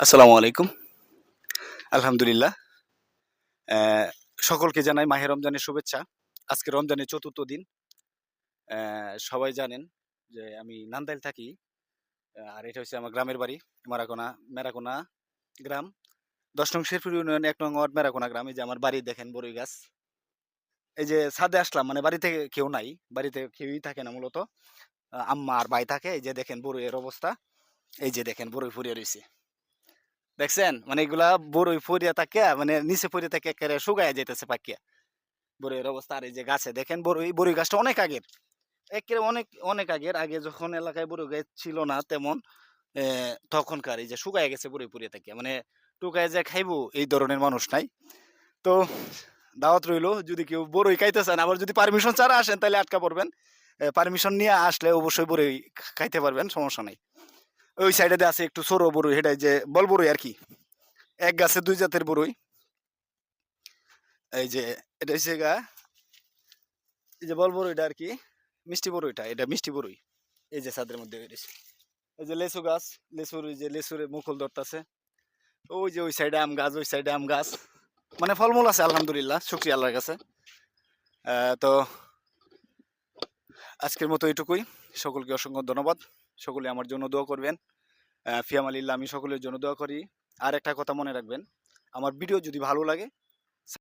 আসসালামু আলাইকুম। আলহামদুলিল্লাহ। অ্যা সকলকে জানাই মাহে রমজানের শুভেচ্ছা। আজকে রমজানের ৪র্থ দিন। সবাই জানেন যে আমি নান্দাইল থাকি। আর এটা হচ্ছে আমার গ্রামের বাড়ি। মেরাকোনা গ্রাম। ১০ নং শেরপুর ইউনিয়ন ১ নং ওয়ার্ড মেরাকোনা গ্রাম। এই যে আমার বাড়ি দেখেন বড়ই গাছ। এই যে ছাদে আসলাম মানে বাড়িতে কেউ নাই। বাড়িতে কেউই থাকে না মূলত। আম্মা আর ভাই থাকে। এই যে দেখেন বড়ইয়ের অবস্থা। এই যে দেখেন বড়ই ফুরিয়ে রইছে। দেখছেন? মানে এগুলা বড়ই ফইরা থাকে মানে নিচে পইড়া থাকে এক্কারে শুকায়া যাইতেছে পাইক্যা। বড়ইয়ের অবস্থা আর এই যে গাছে দেখেন বড়ই গাছটা অনেক আগের। এক্কেরে অনেক আগের। আগে যখন এলাকায় বড়ই গাছ ছিল না তেমন তখনকার এই যে শুকায়া গেছে বড়ই পইড়া থাইক্যা। মানে টোকায়া যে খাইবো এই ধরনের মানুষ নাই। তো দাওয়াত রইলো যদি কেউ বড়ই খাইতে চান আবার যদি পারমিশন ছাড়া আসেন তাইলে আটকা পড়বেন। পারমিশন নিয়ে আসলে অবশ্যই বড়ই খাইতে পারবেন সমস্যা নাই। ওই সাইডে দিয়ে আছে একটু ছোট বড়ই হেটা যে বল বড়ই আরকি। এক গাছে ২ জাতের বড়ই। এই যে এটা হইছে গা এই যে বল বড়ইটা আরকি মিষ্টি বড়ইটা, এটা মিষ্টি বড়ই। এই যে ছাদের মধ্যে হইছে। এই যে লেচু গাছ, লেচুর মুকুল ধরতাছে। ওই যে ওই সাইডে আম গাছ, ওই সাইডে আম গাছ। মানে ফলমূল আছে আলহামদুলিল্লাহ, শুকরিয়া আল্লাহর কাছে। তো আজকের মতো এটুকুই। সকলকে অসংখ্য ধন্যবাদ। সকলে আমার জন্য দোয়া করবেন। ফি আমানিল্লাহ, আমি সকলের জন্য দোয়া করি। আর একটা কথা মনে রাখবেন, আমার ভিডিও যদি ভালো লাগে